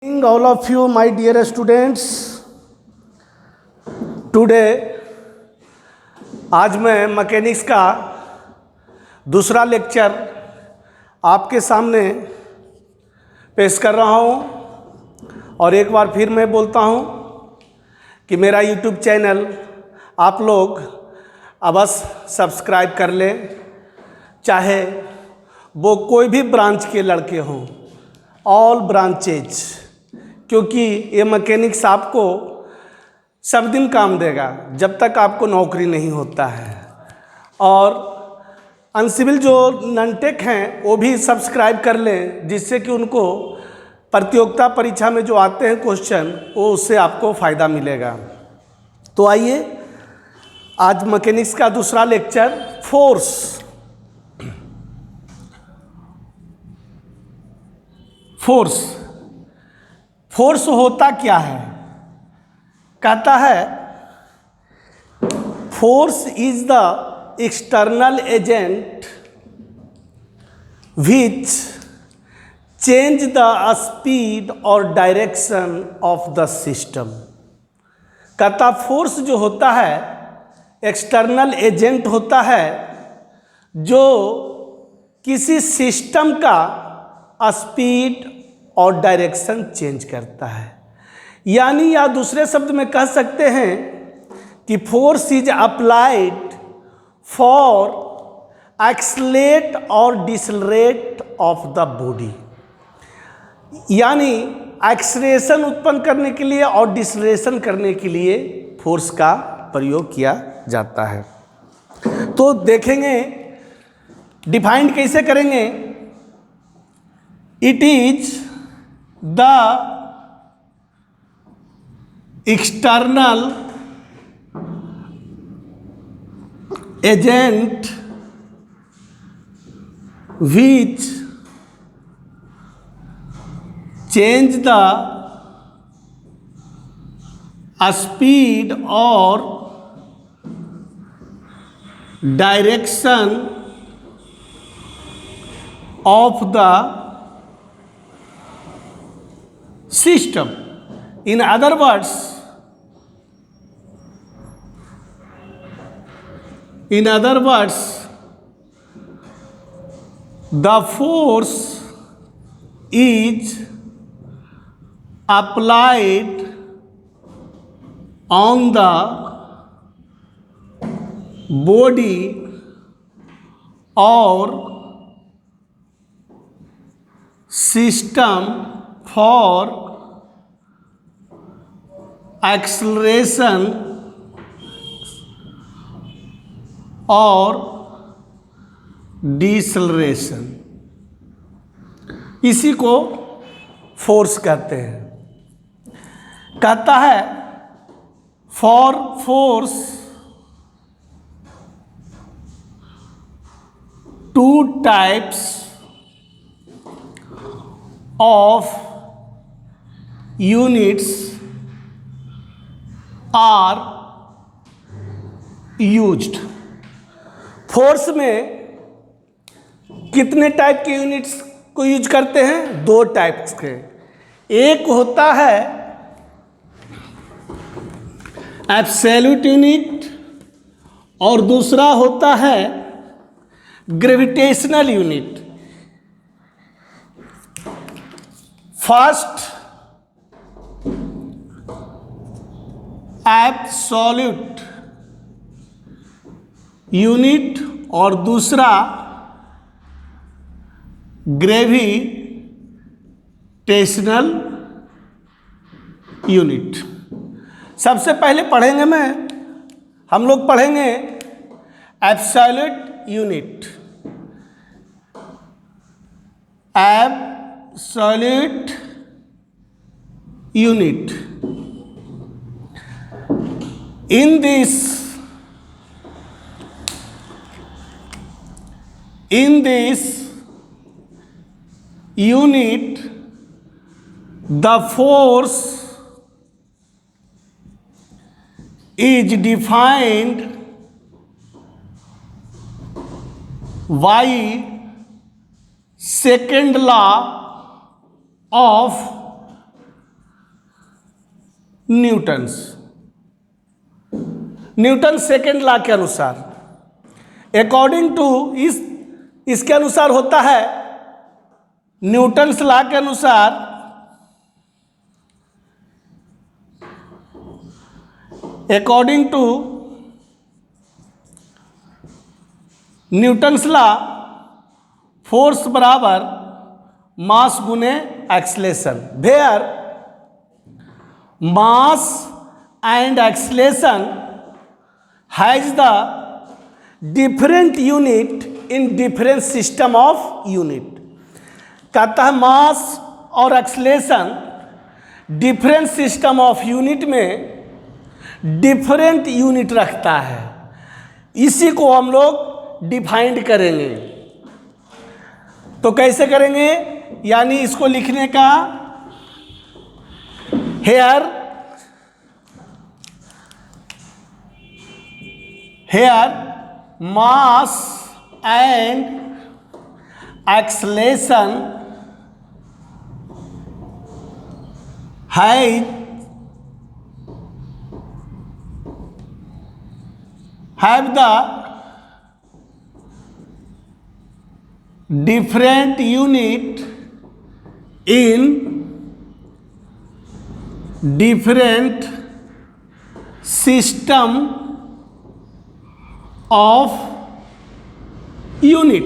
Good evening, all of you, my dear students. Today, आज मैं mechanics का दूसरा लेक्चर आपके सामने पेश कर रहा हूँ और एक बार फिर मैं बोलता हूँ कि मेरा यूट्यूब चैनल आप लोग अवश्य सब्सक्राइब कर लें, चाहे वो कोई भी ब्रांच के लड़के हों, ऑल ब्रांचेज, क्योंकि ये मैकेनिक्स आपको सब दिन काम देगा जब तक आपको नौकरी नहीं होता है। और अनसिविल जो नॉनटेक हैं वो भी सब्सक्राइब कर लें, जिससे कि उनको प्रतियोगिता परीक्षा में जो आते हैं क्वेश्चन वो उससे आपको फ़ायदा मिलेगा। तो आइए आज मैकेनिक्स का दूसरा लेक्चर फोर्स होता क्या है। कहता है force is the external agent which change the speed और डायरेक्शन ऑफ द सिस्टम। कहता फोर्स जो होता है एक्सटर्नल एजेंट होता है जो किसी सिस्टम का स्पीड और डायरेक्शन चेंज करता है। यानी या दूसरे शब्द में कह सकते हैं कि फोर्स इज अप्लाइड फॉर एक्सलेट और डिसलरेट ऑफ द बॉडी। यानी एक्सलेशन उत्पन्न करने के लिए और डिसलरेशन करने के लिए फोर्स का प्रयोग किया जाता है। तो देखेंगे डिफाइंड कैसे करेंगे। It is the external agent which change the speed or direction of the system. In other words, the force is applied on the body or system for acceleration और डिसलरेशन, इसी को फोर्स कहते हैं। कहता है for force two types of units are used. Force में कितने type के यूनिट्स को यूज करते हैं? दो टाइप्स के। एक होता है एब्सोल्यूट यूनिट और दूसरा होता है gravitational unit. First absolute unit और दूसरा ग्रेविटेशनल यूनिट। सबसे पहले पढ़ेंगे हम लोग पढ़ेंगे absolute unit. Absolute unit. In this unit, the force is defined by second law of Newton's. Newton second law के अनुसार, अकॉर्डिंग टू इसके अनुसार होता है, न्यूटन्स लॉ के अनुसार according to Newton's law force बराबर मास गुने acceleration, where mass and acceleration has the different unit in different system of unit. कहता है मास और acceleration different system of unit में डिफरेंट यूनिट रखता है। इसी को हम लोग डिफाइंड करेंगे। तो कैसे करेंगे, यानी इसको लिखने का, here mass and acceleration have the different unit in different system of unit।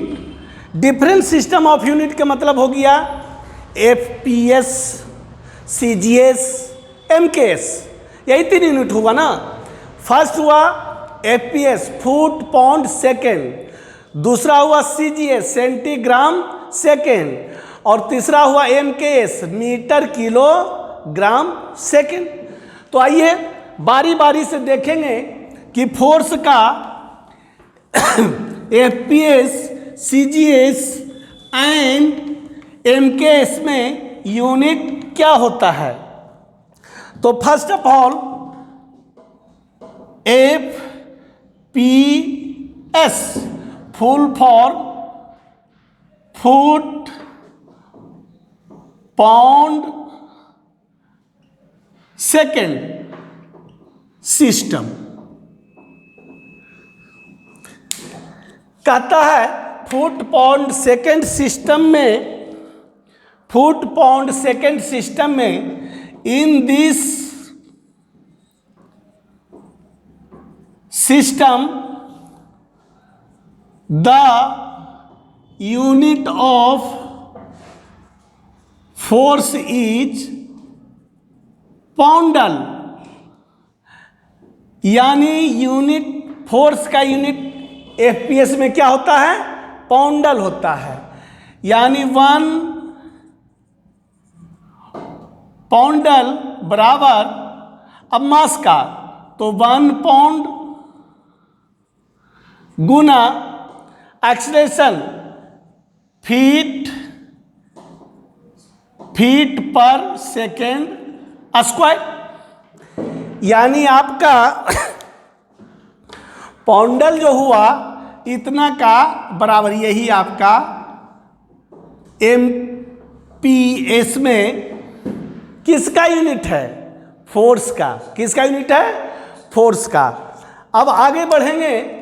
Different system of unit का मतलब हो गया FPS, CGS, MKS, यही 3 यूनिट हुआ ना। फर्स्ट हुआ FPS फुट पाउंड सेकेंड, दूसरा हुआ CGS सेंटीग्राम सेकेंड, और तीसरा हुआ MKS मीटर किलोग्राम सेकेंड। तो आइए बारी बारी से देखेंगे कि फोर्स का FPS, CGS एंड MKS में यूनिट क्या होता है। तो first of all FPS full form foot pound second system. कहता है फुट पाउंड सेकेंड सिस्टम में, फुट पाउंड सेकेंड सिस्टम में in this system the unit of force is poundal, यानी यूनिट फोर्स का यूनिट FPS में क्या होता है, पाउंडल होता है। यानी 1 पाउंडल बराबर, अब मास का तो 1 पाउंड गुना एक्सलेशन फीट पर सेकेंड स्क्वायर। यानी आपका पाउंडल जो हुआ इतना का बराबर, यही आपका MPS में किसका यूनिट है, फोर्स का। किसका यूनिट है, फोर्स का। अब आगे बढ़ेंगे,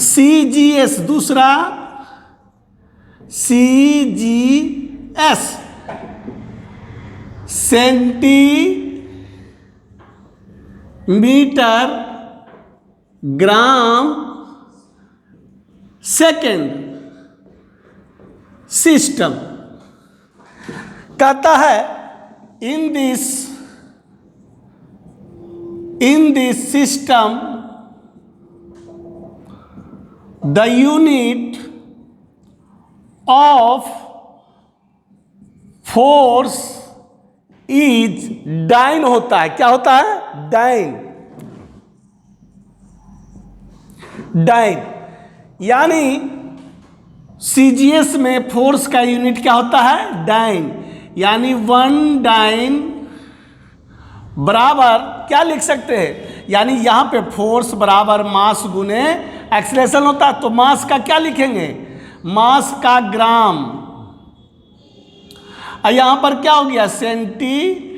CGS दूसरा, CGS centimetre gram second system. कहता है in this system the unit of force is dyne होता है। क्या होता है, डाइन। यानी CGS में फोर्स का यूनिट क्या होता है, डाइन। यानी 1 डाइन बराबर क्या लिख सकते हैं, यानी यहां पे फोर्स बराबर मास गुने एक्सलेशन होता है। तो मास का क्या लिखेंगे, मास का ग्राम, और यहां पर क्या हो गया, सेंटीमीटर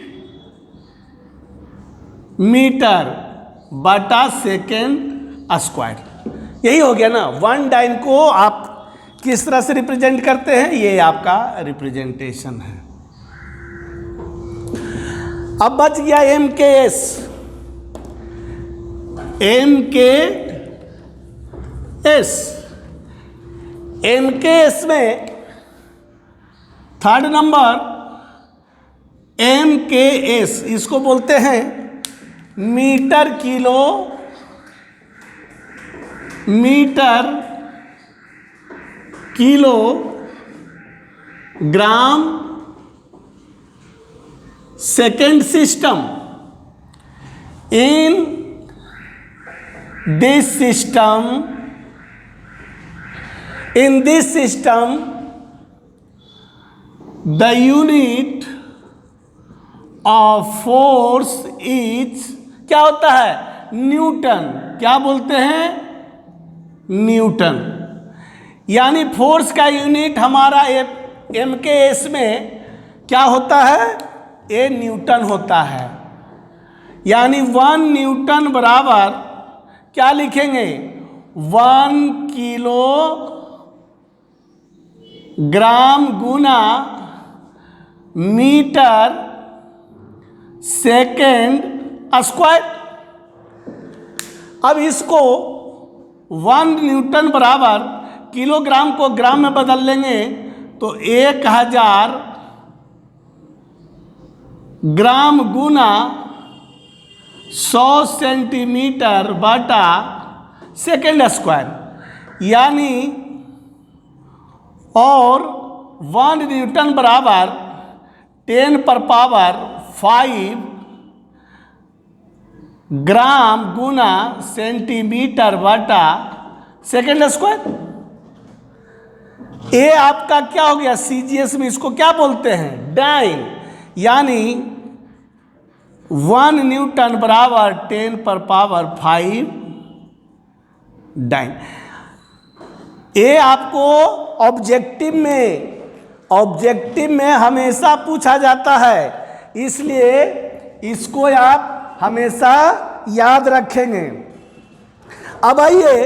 मीटर बटा सेकेंड स्क्वायर। यही हो गया ना। 1 डाइन को आप किस तरह से रिप्रेजेंट करते हैं, ये आपका रिप्रेजेंटेशन है। अब बच गया M K S. M K S में third number M K S, इसको बोलते हैं metre kilogram second system. In this system the unit of force is क्या होता है, न्यूटन। क्या बोलते हैं, न्यूटन। यानी फोर्स का यूनिट हमारा एम के एस में क्या होता है, ए न्यूटन होता है। यानी 1 न्यूटन बराबर क्या लिखेंगे, 1 किलो ग्राम गुना मीटर सेकेंड स्क्वायर। अब इसको 1 न्यूटन बराबर किलोग्राम को ग्राम में बदल लेंगे तो 1000 ग्राम गुना 100 सेंटीमीटर बटा सेकेंड स्क्वायर। यानी और 1 न्यूटन बराबर 10⁵ ग्राम गुना सेंटीमीटर बटा सेकेंड स्क्वायर। ये आपका क्या हो गया, सीजीएस में इसको क्या बोलते हैं, डाइन। यानी 1 न्यूटन बराबर 10⁵ डाइन। ये आपको ऑब्जेक्टिव में हमेशा पूछा जाता है, इसलिए इसको आप हमेशा याद रखेंगे। अब आइए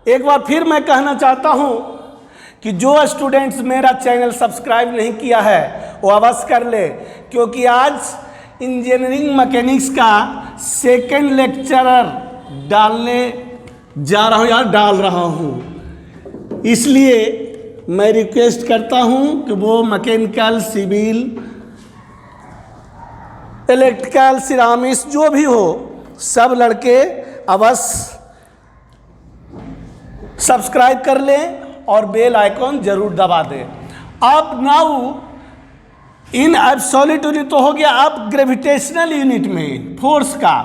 एक बार फिर मैं कहना चाहता हूं कि जो स्टूडेंट्स मेरा चैनल सब्सक्राइब नहीं किया है वो अवश्य कर ले, क्योंकि आज इंजीनियरिंग मैकेनिक्स का सेकेंड लेक्चरर डालने जा रहा हूँ या डाल रहा हूँ। इसलिए मैं रिक्वेस्ट करता हूँ कि वो मैकेनिकल, सिविल, इलेक्ट्रिकल, सिरामिक्स जो भी हो, सब लड़के अवश्य सब्सक्राइब कर लें और बेल आइकॉन जरूर दबा दें। अब नाउ इन एब्सोल्यूट यूनिट तो हो गया। अब ग्रेविटेशनल यूनिट में फोर्स का,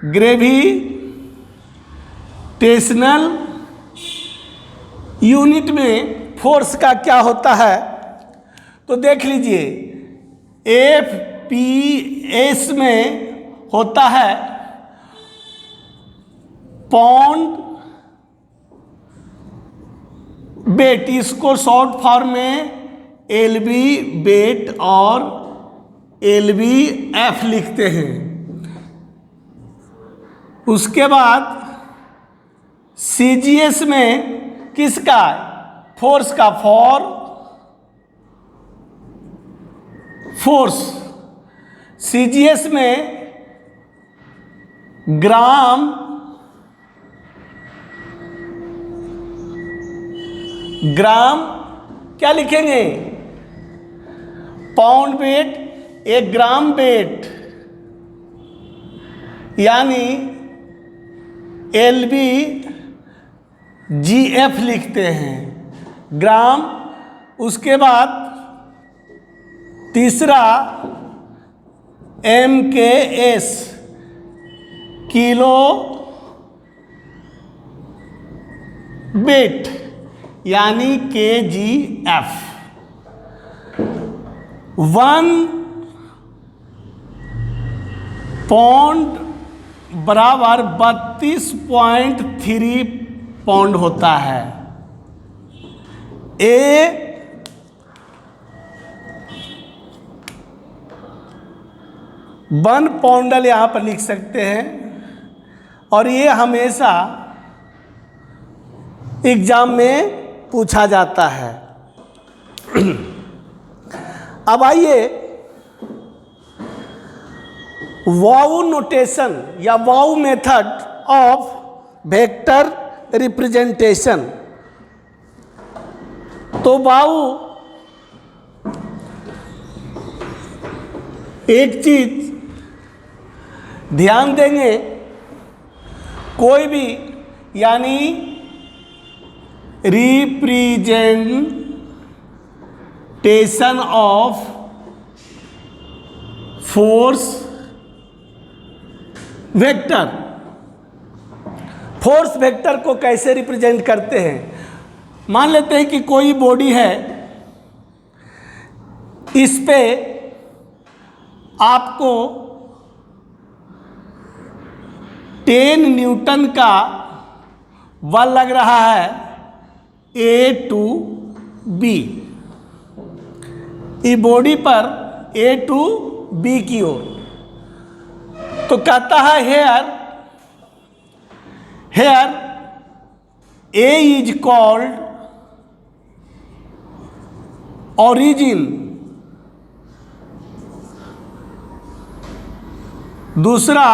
ग्रेविटेशनल यूनिट में फोर्स का क्या होता है, तो देख लीजिए। FPS में होता है पाउंड वेट, इसको शॉर्ट फॉर्म में LB वेट और LBF लिखते हैं। उसके बाद CGS में किसका, फोर्स का, फोर्स। CGS में ग्राम क्या लिखेंगे, पाउंड वेट, 1 ग्राम वेट, यानी LBGF लिखते हैं, ग्राम। उसके बाद तीसरा MKS, किलो वेट, यानी KGF। 1 पाउंड बराबर 32.3 पाउंड होता है। 1 पॉन्डल यहाँ पर लिख सकते हैं, और ये हमेशा एग्जाम में पूछा जाता है। अब आइए वाउ नोटेशन या wow method of vector representation. तो वाउ एक चीज ध्यान देंगे, कोई भी यानी representation of force vector, force vector को कैसे रिप्रेजेंट करते हैं। मान लेते हैं कि कोई बॉडी है, इस पे आपको 10 न्यूटन का बल लग रहा है A टू B, इस बॉडी पर A टू B की ओर। तो कहता है here A is called origin, दूसरा